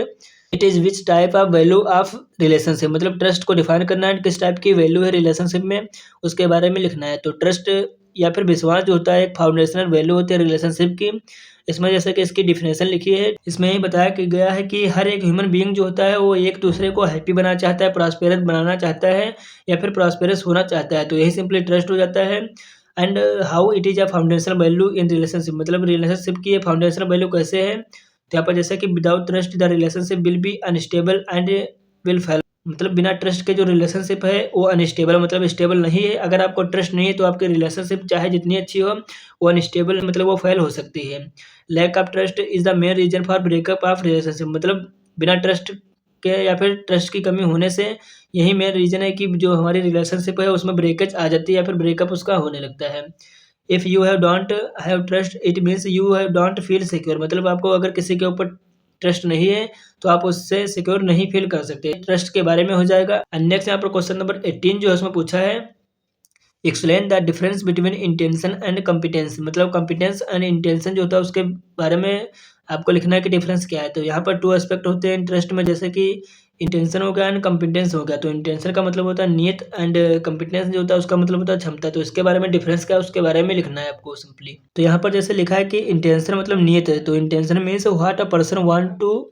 it is which type of value of relationship, मतलब ट्रस्ट को डिफाइन करना है, किस टाइप की वैल्यू है रिलेशनशिप में उसके बारे में लिखना है। तो ट्रस्ट या फिर विश्वास जो होता है एक फाउंडेशनल वैल्यू होती है रिलेशनशिप की। इसमें जैसे कि इसकी डिफिनेशन लिखी है, इसमें ही बताया कि गया है कि हर एक ह्यूमन बीइंग जो होता है वो एक दूसरे को हैप्पी बनाना चाहता है, प्रॉस्पेरस बनाना चाहता है या फिर प्रॉस्पेरस होना चाहता है। तो यही सिंपली ट्रस्ट हो जाता है। And how it is a foundational value in relationship, मतलब रिलेशनशिप की ये फाउंडेशनल वैल्यू कैसे है। तो यहाँ पर जैसे कि without trust the relationship will be unstable and will fail, मतलब बिना ट्रस्ट के जो रिलेशनशिप है वो अनस्टेबल, मतलब स्टेबल नहीं है। अगर आपको ट्रस्ट नहीं है तो आपकी रिलेशनशिप चाहे जितनी अच्छी हो वो अनस्टेबल, मतलब वो फेल हो सकती है। Lack of trust is the main reason for breakup of relationship, मतलब बिना ट्रस्ट के या फिर ट्रस्ट की कमी होने से यही मेन रीजन है कि जो हमारी रिलेशनशिप है उसमें ब्रेकेज आ जाती है या फिर ब्रेकअप उसका होने लगता है। If you have don't have trust it means you have don't feel secure, मतलब आपको अगर किसी के ऊपर ट्रस्ट नहीं है तो आप उससे सिक्योर नहीं फील कर सकते। ट्रस्ट के बारे में हो जाएगा। एंड नेक्स्ट यहाँ पर क्वेश्चन नंबर 18 जो है उसमें पूछा है, explain the difference between intention and competence, मतलब कॉम्पिटेंस एंड इंटेंशन जो होता है उसके बारे में आपको लिखना है कि डिफरेंस क्या है। तो यहाँ पर 2 एस्पेक्ट होते हैं इंटरेस्ट में, जैसे कि इंटेंशन हो गया एंड कॉम्पिटेंस हो गया। तो इंटेंशन का मतलब होता है नियत एंड कॉम्पिटेंस जो होता है उसका मतलब होता है क्षमता। तो इसके बारे में डिफरेंस क्या है उसके बारे में लिखना है आपको सिंपली। तो यहाँ पर जैसे लिखा है कि इंटेंशन मतलब नियत है, तो intention means what a person want to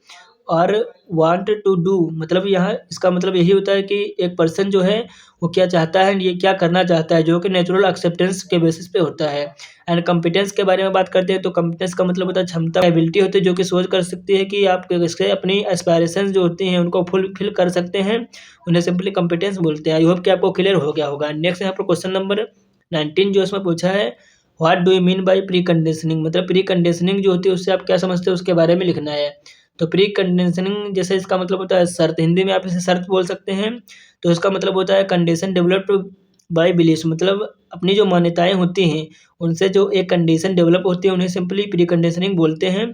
or want to do, मतलब यहाँ इसका मतलब यही होता है कि एक पर्सन जो है वो क्या चाहता है, ये क्या करना चाहता है, जो कि नेचुरल एक्सेप्टेंस के बेसिस पे होता है। एंड कॉम्पिटेंस के बारे में बात करते हैं तो कॉम्पिटेंस का मतलब होता है क्षमता, एबिलिटी होती है जो कि सोच कर सकती है कि आप कैसे अपनी एस्पायरेशंस जो होती हैं उनको फुलफिल कर सकते हैं, उन्हें सिंपली कॉम्पिटेंस बोलते हैं। आई होप कि आपको क्लियर हो गया होगा। नेक्स्ट यहाँ पर क्वेश्चन नंबर 19 जो इसमें पूछा है, what do you mean by pre conditioning, मतलब प्री कंडीशनिंग जो होती है उससे आप क्या समझते हो उसके बारे में लिखना है। तो प्री कंडीशनिंग जैसे इसका मतलब होता है शर्त, हिंदी में आप इसे शर्त बोल सकते हैं। तो इसका मतलब होता है कंडीशन डेवलप्ड बाय बिलीव्स, मतलब अपनी जो मान्यताएं होती हैं उनसे जो एक कंडीशन डेवलप होती है उन्हें सिंपली प्री कंडीशनिंग बोलते हैं।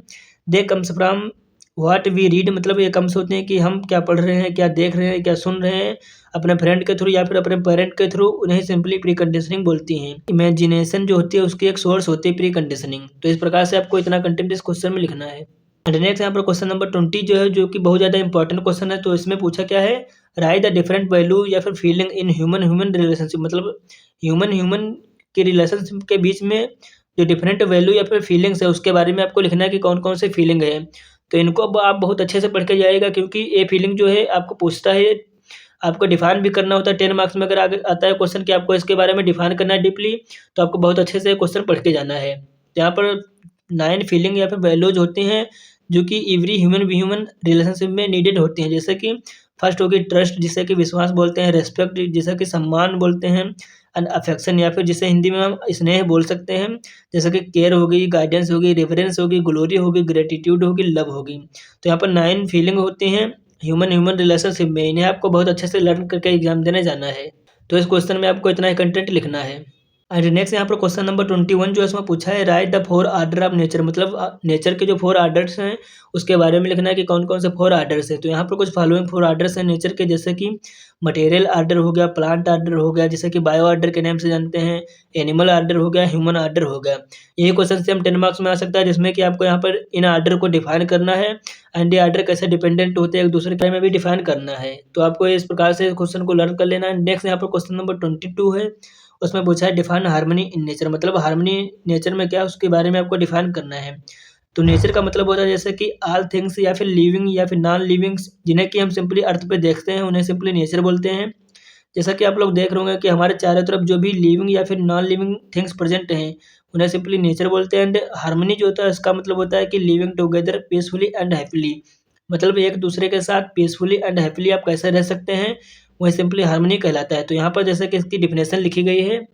They comes from what we read, मतलब ये कम्स होते हैं कि हम क्या पढ़ रहे हैं, क्या देख रहे हैं, क्या सुन रहे हैं अपने फ्रेंड के थ्रू या फिर अपने पेरेंट के थ्रू, उन्हें सिंपली प्री कंडीशनिंग बोलती हैं। इमेजिनेशन जो होती है उसकी एक सोर्स होती है प्री कंडीशनिंग। तो इस प्रकार से आपको इतना कंटेंट इस क्वेश्चन में लिखना है। एंड नेक्स्ट यहाँ पर क्वेश्चन नंबर 20 जो है, जो कि बहुत ज़्यादा इंपॉर्टेंट क्वेश्चन है। तो इसमें पूछा क्या है, राइट द डिफरेंट वैल्यू या फिर feeling in human human relationship, मतलब ह्यूमन ह्यूमन के रिलेशनशिप के बीच में जो डिफरेंट वैल्यू या फिर फीलिंग्स है उसके बारे में आपको लिखना है कि कौन कौन से फीलिंग है। तो इनको अब आप बहुत अच्छे से पढ़ के जाइएगा, क्योंकि ये फीलिंग जो है आपको पूछता है, आपको डिफाइन भी करना होता है। 10 मार्क्स में अगर आगे आता है क्वेश्चन कि आपको इसके बारे में डिफाइन करना है डीपली, तो आपको बहुत अच्छे से क्वेश्चन पढ़ के जाना है। यहाँ पर 9 फीलिंग या फिर वैल्यूज होती हैं जो कि एवरी ह्यूमन रिलेशनशिप में नीडेड होती हैं। जैसे कि फर्स्ट होगी ट्रस्ट, जिसे कि विश्वास बोलते हैं, रेस्पेक्ट जिसे कि सम्मान बोलते हैं, एंड अफेक्शन या फिर जिसे हिंदी में हम स्नेह बोल सकते हैं, जैसे कि केयर होगी, गाइडेंस होगी, रेफरेंस होगी, ग्लोरी होगी, ग्रेटिट्यूड होगी, लव होगी। तो यहाँ पर 9 फीलिंग होती हैं ह्यूमन ह्यूमन रिलेशनशिप में, इन्हें आपको बहुत अच्छे से लर्न करके एग्जाम देने जाना है। तो इस क्वेश्चन में आपको इतना ही कंटेंट लिखना है। एंड नेक्स्ट यहाँ पर क्वेश्चन नंबर 21 जो है इसमें पूछा है, right the 4 order of nature, मतलब नेचर के जो 4 आर्डर्स हैं उसके बारे में लिखना है कि कौन कौन से 4 आर्डर्स हैं। तो यहाँ पर कुछ फॉलोइंग 4 आर्डर्स हैं नेचर के, जैसे कि मटेरियल आर्डर हो गया, प्लांट आर्डर हो गया जिसे कि बायो आर्डर के नाम से जानते हैं, एनिमल आर्डर हो गया, ह्यूमन आर्डर हो गया। यही क्वेश्चन से हम 10 मार्क्स में आ सकता है, जिसमें कि आपको यहाँ पर इन आर्डर को डिफाइन करना है एंड ये आर्डर कैसे डिपेंडेंट होते हैं एक दूसरे के बारे में भी डिफाइन करना है। तो आपको इस प्रकार से क्वेश्चन को लर्न कर लेना है। नेक्स्ट यहाँ पर क्वेश्चन नंबर 22 है, उसमें पूछा है डिफाइन हार्मनी इन नेचर, मतलब हार्मनी नेचर में क्या है उसके बारे में आपको डिफाइन करना है। तो नेचर का मतलब होता है जैसे कि ऑल थिंग्स या फिर लिविंग या फिर नॉन लिविंग्स, जिन्हें कि हम सिंपली अर्थ पे देखते हैं उन्हें सिंपली नेचर बोलते हैं। जैसा कि आप लोग देख रहे होंगे कि हमारे चारों तरफ जो भी लिविंग या फिर नॉन लिविंग थिंग्स प्रेजेंट हैं उन्हें सिंपली नेचर बोलते हैं। एंड हार्मनी जो होता है इसका मतलब होता है कि living together peacefully and happily, मतलब एक दूसरे के साथ पीसफुली एंड हैप्पीली आप कैसे रह सकते हैं वही सिंपली हार्मनी कहलाता है। तो यहाँ पर जैसे कि इसकी डिफिनेशन लिखी गई है,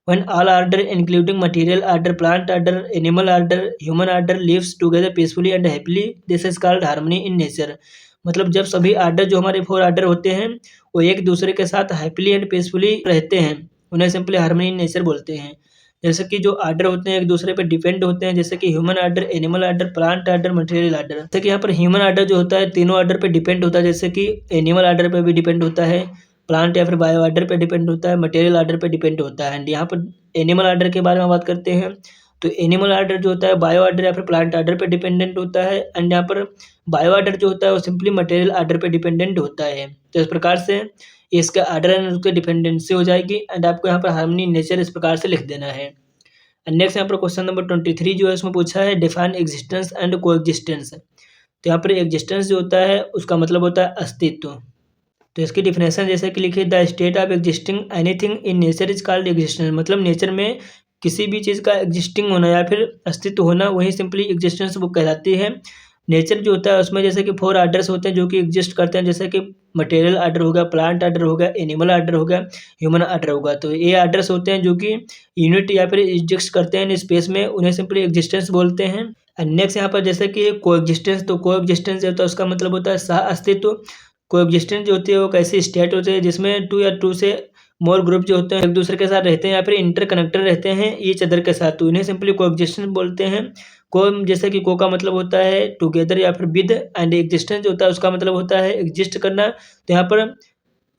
when all order including material order, plant order, animal order, human order lives together peacefully and happily, this is called harmony in nature। मतलब जब सभी आर्डर जो हमारे 4 आर्डर होते हैं वो एक दूसरे के साथ हैप्पीली एंड पीसफुली रहते हैं उन्हें सिंपली हार्मनी इन नेचर बोलते हैं। जैसे कि जो आर्डर होते हैं एक दूसरे पे डिपेंड होते हैं, जैसे कि human order, animal order, plant order, material order. जैसे कि यहाँ पर ह्यूमन आर्डर जो होता है तीनों आर्डर पे डिपेंड होता है, जैसे कि एनिमल आर्डर पे भी डिपेंड होता है, प्लांट या फिर बायो आर्डर पे डिपेंड होता है, मटेरियल आर्डर पे डिपेंड होता है। एंड यहाँ पर एनिमल आर्डर के बारे में बात करते हैं तो एनिमल आर्डर जो होता है बायो आर्डर या फिर प्लांट आर्डर पे डिपेंडेंट होता है। एंड यहाँ पर बायो आर्डर जो होता है वो सिंपली मटेरियल आर्डर पे डिपेंडेंट होता है। तो इस प्रकार से इसका आर्डर एंड उसके डिपेंडेंसी हो जाएगी। एंड आपको यहाँ पर हार्मनी नेचर इस प्रकार से लिख देना है। एंड नेक्स्ट यहाँ पर क्वेश्चन नंबर 23 जो है उसमें पूछा है डिफाइन एग्जिस्टेंस एंड कोएग्जिस्टेंस। तो यहाँ पर एग्जिस्टेंस जो होता है उसका मतलब होता है अस्तित्व। तो इसकी डिफिनेशन जैसे कि लिखिए the state of existing anything in nature is called existence. मतलब नेचर में किसी भी चीज़ का एग्जिस्टिंग होना या फिर अस्तित्व होना वही सिंपली एग्जिस्टेंस वो कहलाती है। नेचर जो होता है उसमें जैसे कि 4 आर्डर्स होते हैं जो कि एग्जिस्ट करते हैं, जैसे कि मटेरियल आर्डर हो गया, प्लांट आर्डर हो गया, एनिमल आर्डर हो गया, ह्यूमन आर्डर होगा। तो ये आर्डर्स होते हैं जो कि यूनिट या फिर एग्जिस्ट करते हैं इन स्पेस में, उन्हें सिंपली एग्जिस्टेंस बोलते हैं। एंड नेक्स्ट यहाँ पर जैसे कि कोएग्जिस्टेंस, तो कोएग्जिस्टेंस जो होता है उसका मतलब होता है सह अस्तित्व। कोएग्जिस्टेंस जो होती है वो कैसी स्टेट होती है जिसमें 2 या 2 से मोर ग्रुप जो होते हैं एक दूसरे के साथ रहते हैं या फिर इंटरकनेक्टेड रहते हैं ईच अदर के साथ, तो इन्हें सिंपली कोएग्जिस्टेंस बोलते हैं। को जैसे कि को का मतलब होता है टुगेदर या फिर विद, एंड एग्जिस्टेंस जो होता है उसका मतलब होता है एग्जिस्ट करना। तो यहाँ पर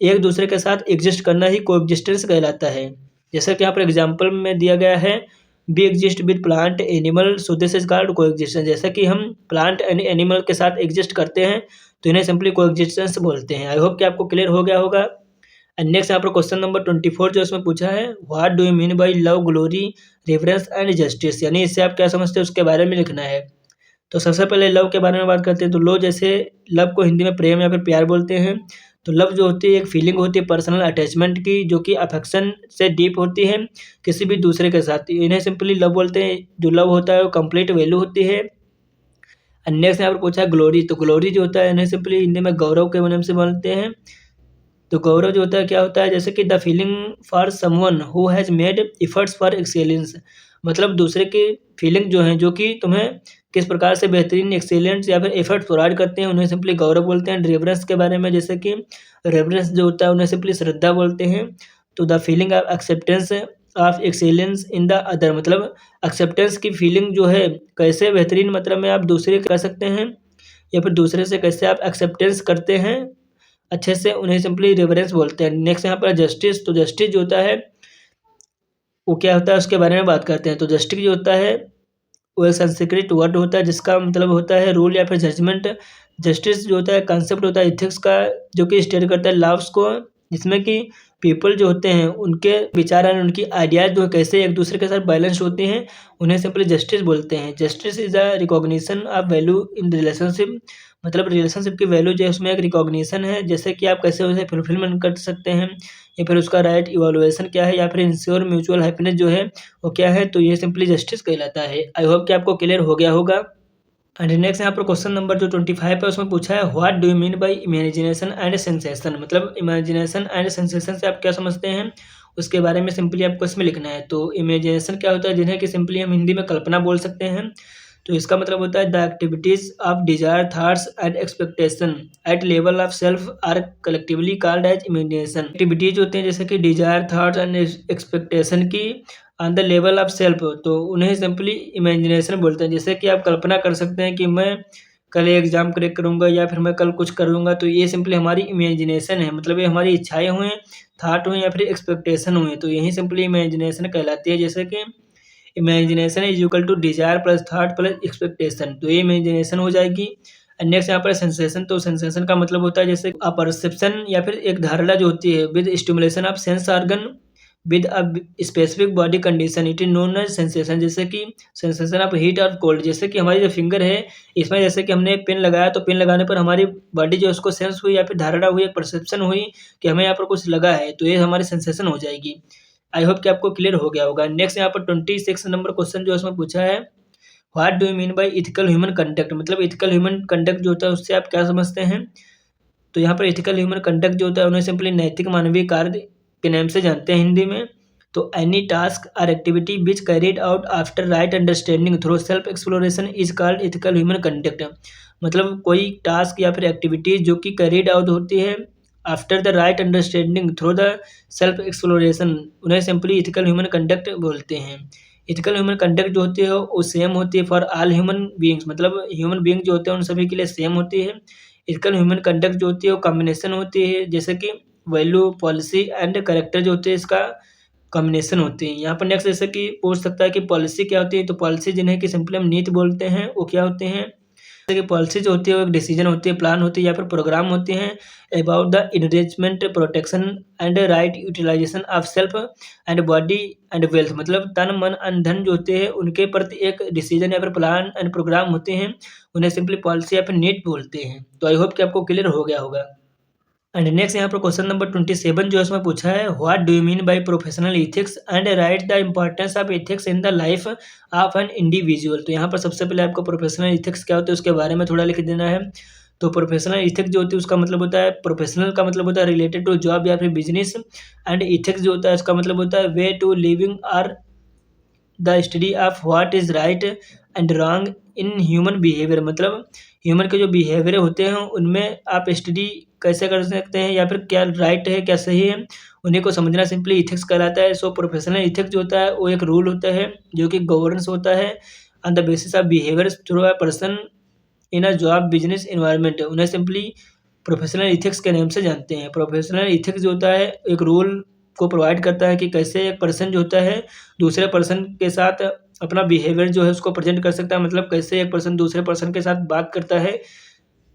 एक दूसरे के साथ एग्जिस्ट करना ही कोएग्जिस्टेंस कहलाता है। जैसा कि यहाँ पर एग्जाम्पल में दिया गया है be exist with plant animal so this is called coexistence. जैसा कि हम प्लांट एंड एनिमल के साथ एग्जिस्ट करते हैं तो इन्हें सिंपली कोएग्जिस्टेंस बोलते हैं। आई होप कि आपको क्लियर हो गया होगा। एंड नेक्स्ट यहाँ पर क्वेश्चन नंबर 24 जो इसमें पूछा है what do you mean bye love, glory, reference and justice, यानी इससे आप क्या समझते हैं उसके बारे में लिखना है। तो सबसे पहले लव के बारे में बात करते हैं। तो लव जैसे लव को हिंदी में प्रेम या फिर प्यार बोलते हैं। तो लव जो होती है एक फीलिंग होती है पर्सनल अटैचमेंट की जो कि अफेक्शन से डीप होती है किसी भी दूसरे के साथ, इन्हें सिंपली लव बोलते हैं। जो लव होता है वो कंप्लीट वैल्यू होती है। एंड नेक्स्ट यहाँ पर पूछा है ग्लोरी, तो ग्लोरी जो होता है इन्हें सिंपली हिंदी में गौरव के नाम से बोलते हैं। तो गौरव जो होता है क्या होता है, जैसे कि the feeling for someone who has made efforts for excellence. मतलब दूसरे की फीलिंग जो है जो कि तुम्हें किस प्रकार से बेहतरीन एक्सेलेंस या फिर एफर्ट प्रोवाइड करते हैं उन्हें सिंपली गौरव बोलते हैं। रेवरेंस के बारे में जैसे कि रेवरेंस जो होता है उन्हें सिंपली श्रद्धा बोलते हैं। तो the feeling of acceptance of excellence in the other, मतलब एक्सेप्टेंस की फीलिंग जो है कैसे बेहतरीन मतलब में आप दूसरे कर सकते हैं या फिर दूसरे से कैसे आप एक्सेप्टेंस करते हैं अच्छे से, उन्हें सिंपली रेवरेंस बोलते हैं। नेक्स्ट यहाँ पर जस्टिस, तो जस्टिस जो होता है वो क्या होता है उसके बारे में बात करते हैं। तो जस्टिस जो होता है वो एक संस्कृत वर्ड होता है जिसका मतलब होता है रूल या फिर जजमेंट। जस्टिस जो होता है कंसेप्ट होता है इथिक्स का जो कि स्टेट करता है लॉस को, जिसमें कि पीपल जो होते हैं उनके विचार और उनकी आइडियाज जो कैसे एक दूसरे के साथ बैलेंस होते हैं उन्हें सिंपली जस्टिस बोलते हैं। Justice is a recognition of value in relationship, मतलब रिलेशनशिप की वैल्यू जो है उसमें एक रिकॉग्निशन है जैसे कि आप कैसे उसे फुलफिलमेंट कर सकते हैं या फिर उसका राइट इवैल्यूएशन क्या है या फिर इंश्योर म्यूचुअल हैप्पीनेस जो है वो क्या है, तो ये सिंपली जस्टिस कहलाता है। आई होप कि आपको क्लियर हो गया होगा। एंड नेक्स्ट यहाँ पर क्वेश्चन नंबर जो 25 है उसमें पूछा है what do you mean bye imagination and sensation. मतलब इमेजिनेशन एंड सेंसेशन से आप क्या समझते हैं उसके बारे में सिंपली आपको इसमें लिखना है। तो इमेजिनेशन क्या होता है जिन्हें कि सिंपली हम हिंदी में कल्पना बोल सकते हैं। तो इसका मतलब होता है the activities of desire, thoughts and expectation at level of self are collectively called as imagination. Activities होते हैं जैसे कि डिजायर, थॉट्स एंड एक्सपेक्टेशन की on the level of self, तो उन्हें सिंपली इमेजिनेशन बोलते हैं। जैसे कि आप कल्पना कर सकते हैं कि मैं कल एग्जाम क्रैक करूंगा या फिर मैं कल कुछ करूंगा, तो ये सिंपली हमारी इमेजिनेशन है। मतलब ये हमारी इच्छाएं हुई, थॉट हुई या फिर एक्सपेक्टेशन हुई, तो यही सिंपली इमेजिनेशन कहलाती है। जैसे कि imagination is equal to desire plus thought plus expectation, तो ये इमेजिनेशन हो जाएगी। नेक्स्ट यहाँ पर सेंसेशन, तो सेंसेशन का मतलब होता है जैसे परसेप्शन या फिर एक धारणा जो होती है with stimulation of sense organ with a specific body condition it is known as sensation. जैसे कि सेंसेशन ऑफ हीट और कोल्ड, जैसे कि हमारी जो फिंगर है इसमें जैसे कि हमने पेन लगाया तो पेन लगाने पर हमारी बॉडी जो उसको सेंस हुई या फिर धारणा हुई, एक परसेप्शन हुई कि हमें यहाँ पर कुछ लगा है, तो ये हमारी सेंसेशन हो जाएगी। आई होप कि आपको क्लियर हो गया होगा। नेक्स्ट यहाँ पर 26 नंबर क्वेश्चन जो इसमें पूछा है what do you mean bye ethical human conduct. मतलब इथिकल ह्यूमन कंडक्ट जो होता है उससे आप क्या समझते हैं। तो यहाँ पर इथिकल ह्यूमन कंडक्ट जो होता है उन्हें सिंपली नैतिक मानवीय कार्य के नाम से जानते हैं हिंदी में। तो एनी टास्क और activity which carried out after right understanding through self exploration is called ethical human conduct. मतलब कोई टास्क या फिर एक्टिविटीज जो कि कैरिड आउट होती है after the right understanding through the self exploration, उन्हें सिंपली इथिकल ह्यूमन कंडक्ट बोलते हैं। इथिकल ह्यूमन कंडक्ट जो होती है वो सेम होती है फॉर ऑल ह्यूमन बीइंग्स, मतलब ह्यूमन बीइंग जो होते हैं उन सभी के लिए सेम होती है। इथिकल ह्यूमन कंडक्ट जो होती है वो कॉम्बिनेशन होती है, जैसे कि वैल्यू, पॉलिसी एंड करेक्टर जो होते हैं इसका कॉम्बिनेशन होती है। यहाँ पर नेक्स्ट जैसे कि पूछ सकता है कि पॉलिसी क्या होती है, तो पॉलिसी जिन्हें कि सिंपली हम नीति बोलते हैं वो क्या होते हैं। जैसे कि पॉलिसी जो होती है वो एक डिसीजन होती है, प्लान होती है या फिर प्रोग्राम होते हैं about the enrichment, protection and right utilisation of self and body and wealth, मतलब तन मन एंड धन जो होते हैं उनके प्रति एक डिसीजन या फिर प्लान एंड प्रोग्राम होते हैं, उन्हें सिंपली पॉलिसी या फिर नीति बोलते हैं। तो आई होप कि आपको क्लियर हो गया होगा। एंड नेक्स्ट यहाँ पर क्वेश्चन नंबर 27 जो इसमें पूछा है, what do you mean by professional ethics and right the importance of ethics in the life of an individual. तो यहाँ पर सबसे पहले आपको प्रोफेशनल इथिक्स क्या होता है उसके बारे में थोड़ा लिख देना है। तो प्रोफेशनल इथिक्स जो होती है उसका मतलब होता है, प्रोफेशनल का मतलब होता है रिलेटेड टू जॉब या फिर बिजनेस, एंड इथिक्स जो होता है उसका मतलब होता है way to living are the study of what is right and wrong in human behaviour, मतलब ह्यूमन के जो बिहेवियर होते हैं उनमें आप स्टडी कैसे कर सकते हैं या फिर क्या राइट है क्या सही है, उन्हीं को समझना सिंपली इथिक्स कहलाता है। सो प्रोफेशनल इथिक्स जो होता है वो एक रूल होता है जो कि गवर्नेंस होता है on the basis of behaviour through a person in a job business environment, उन्हें सिंपली प्रोफेशनल इथिक्स के नाम से जानते हैं। प्रोफेशनल इथिक्स जो होता है एक रूल को प्रोवाइड करता है कि कैसे एक पर्सन जो होता है दूसरे पर्सन के साथ अपना बिहेवियर जो है उसको प्रेजेंट कर सकता है, मतलब कैसे एक पर्सन दूसरे पर्सन के साथ बात करता है,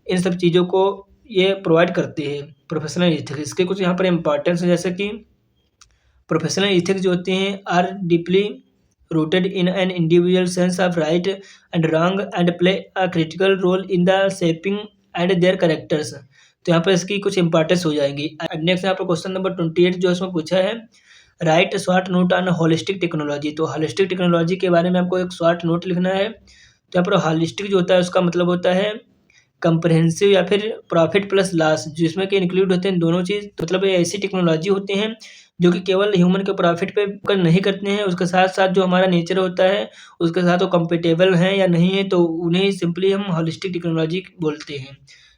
इन सब चीज़ों को ये प्रोवाइड करती है प्रोफेशनल इथिक्स। इसके कुछ यहाँ पर इम्पॉर्टेंस है, जैसे कि प्रोफेशनल इथिक्स जो होती हैं are deeply rooted in an individual sense of right and wrong and play a critical role in the shaping and their characters. तो यहाँ पर इसकी कुछ इंपॉर्टेंस हो जाएंगी। नेक्स्ट यहाँ पर क्वेश्चन नंबर 28 जो इसमें पूछा है, right short note on holistic technology. तो होलिस्टिक टेक्नोलॉजी के बारे में आपको एक शॉर्ट नोट लिखना है। तो यहाँ पर होलिस्टिक जो होता है उसका मतलब होता है कंप्रहेंसिव या फिर प्रॉफिट प्लस लॉस, जिसमें कि इंक्लूड होते हैं दोनों चीज़, मतलब ये ऐसी टेक्नोलॉजी होती हैं जो कि केवल ह्यूमन के प्रॉफिट पे कर नहीं करते हैं, उसके साथ साथ जो हमारा नेचर होता है उसके साथ वो कंपेटेबल हैं या नहीं है, तो उन्हें सिंपली हम होलिस्टिक टेक्नोलॉजी बोलते हैं।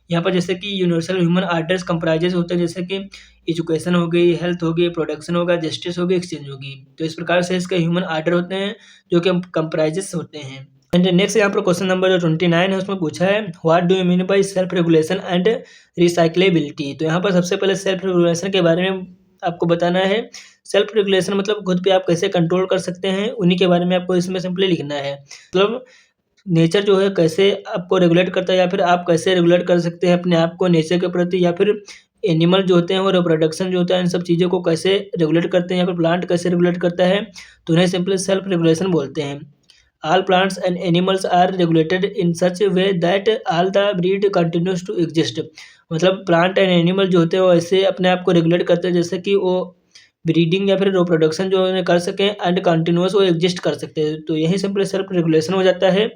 यहाँ पर जैसे कि यूनिवर्सल ह्यूमन आर्डर्स कंप्राइजेस होते हैं, जैसे कि एजुकेशन हो गई, हेल्थ हो गई, प्रोडक्शन होगा, जस्टिस होगी, एक्सचेंज होगी। तो इस प्रकार से इसके ह्यूमन आर्डर होते हैं जो कि कंप्राइजेस होते हैं। एंड नेक्स्ट यहाँ पर क्वेश्चन नंबर जो 29 है उसमें पूछा है, what do you mean by self regulation and recyclability. तो यहाँ पर सबसे पहले सेल्फ रेगुलेशन के बारे में आपको बताना है। सेल्फ रेगुलेशन मतलब खुद पे आप कैसे कंट्रोल कर सकते हैं, उन्हीं के बारे में आपको इसमें सिंपली लिखना है। मतलब नेचर जो है कैसे आपको रेगुलेट करता है या फिर आप कैसे रेगुलेट कर सकते हैं अपने आप को नेचर के प्रति, या फिर एनिमल जो होते हैं वो रिप्रोडक्शन जो होता है इन सब चीज़ों को कैसे रेगुलेट करते हैं, या फिर प्लांट कैसे रेगुलेट करता है, तो उन्हें सिंपली सेल्फ रेगुलेशन बोलते हैं। All plants and animals are regulated in such a way that all the breed continues to exist। मतलब प्लांट एंड एनिमल जो होते हैं वो ऐसे अपने आप को रेगुलेट करते हैं जैसे कि वो ब्रीडिंग या फिर रिप्रोडक्शन जो उन्हें कर सकें एंड कंटिन्यूस वो एग्जिस्ट कर सकते हैं। तो यही सिंपली सेल्फ रेगुलेशन हो जाता है।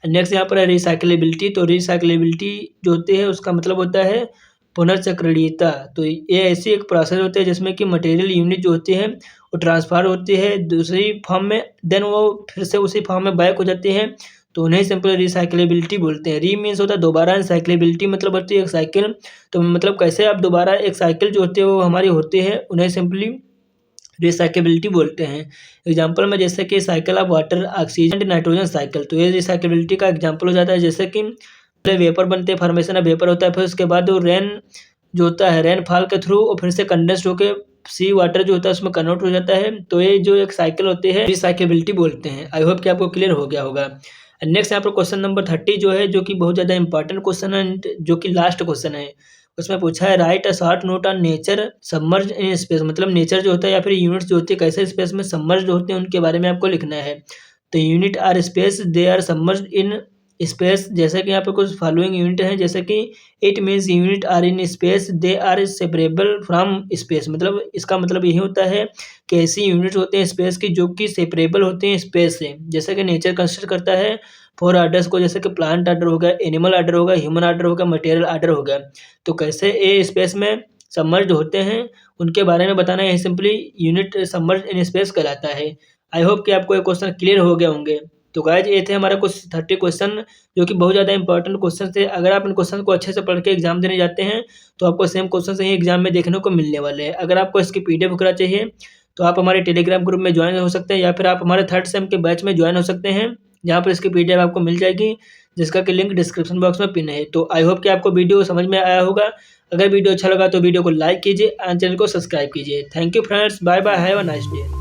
नेक्स्ट यहाँ पर है रिसाइकलेबिलिटी। तो रिसाइकलेबिलिटी जो होती है उसका मतलब होता है पुनर्चक्रणीयता। तो ये ऐसी एक प्रोसेस होती है जिसमें कि मटेरियल यूनिट जो होती है वो ट्रांसफर होती है दूसरी फॉर्म में, देन वो फिर से उसी फॉर्म में बैक हो जाती है, तो उन्हें सिंपल रिसाइकलेबिलिटी बोलते हैं। री मीन्स होता है दोबारा, रिसाइकलेबिलिटी मतलब होती है एक साइकिल। तो मतलब कैसे आप दोबारा एक साइकिल जो होती है वो हमारी होती है, उन्हें सिंपली रिसाइकेबिलिटी बोलते हैं। एग्जाम्पल में जैसे कि cycle of water, oxygen, nitrogen cycle, तो ये रिसाइकेबिलिटी का एग्जाम्पल हो जाता है। जैसे कि पहले वेपर बनते हैं, फॉर्मेशन ऑफ वेपर होता है, फिर उसके बाद वो रेन जो होता है रेन फॉल के थ्रू और फिर से कंडेंस्ड होकर सी वाटर जो होता है उसमें कन्वर्ट हो जाता है। तो ये जो एक साइकिल होती है रिसाइकेबिलिटी बोलते हैं। आई होप कि आपको क्लियर हो गया होगा। नेक्स्ट यहाँ पर क्वेश्चन नंबर 30 जो है, जो कि बहुत ज़्यादा इंपॉर्टेंट क्वेश्चन है, जो कि लास्ट क्वेश्चन है। उसमें पूछा है right a short note on nature submerge in space. मतलब नेचर जो होता है या फिर यूनिट्स जो होती है कैसे स्पेस में सबमर्ज होते हैं उनके बारे में आपको लिखना है। तो unit are space, they are submerge in space. जैसे कि यहाँ पे कुछ फॉलोइंग यूनिट हैं, जैसे कि it means unit are in space, they are separable from space. मतलब इसका मतलब यही होता है कि ऐसी यूनिट होते हैं स्पेस की जो कि सेपरेबल होते हैं स्पेस से। जैसे कि नेचर कंसिडर करता है 4 आर्डर्स को, जैसे कि प्लांट आर्डर हो गया, एनिमल आर्डर होगा, ह्यूमन आर्डर होगा, मटेरियल आर्डर हो गया। तो कैसे ये स्पेस में सबमर्ज होते हैं उनके बारे में बताना है, simply unit submerge in space कहलाता है। आई होप कि आपको ये क्वेश्चन क्लियर हो गए होंगे। तो गाइज ये थे हमारे कुछ 30 क्वेश्चन जो कि बहुत ज़्यादा इंपॉर्टेंट क्वेश्चन थे। अगर आप इन क्वेश्चन को अच्छे से पढ़ के एग्जाम देने जाते हैं तो आपको सेम क्वेश्चन ही एग्जाम में देखने को मिलने वाले हैं। अगर आपको इसकी PDF वगैरह चाहिए तो आप हमारे टेलीग्राम ग्रुप में ज्वाइन हो सकते हैं या फिर आप हमारे 3rd सेम के बैच में ज्वाइन हो सकते हैं, जहाँ पर इसकी PDF आपको मिल जाएगी, जिसका कि लिंक डिस्क्रिप्शन बॉक्स में पिन है। तो आई होप कि आपको वीडियो समझ में आया होगा। अगर वीडियो अच्छा लगा तो वीडियो को लाइक कीजिए एंड चैनल को सब्सक्राइब कीजिए। Thank you friends, bye bye, have a nice day.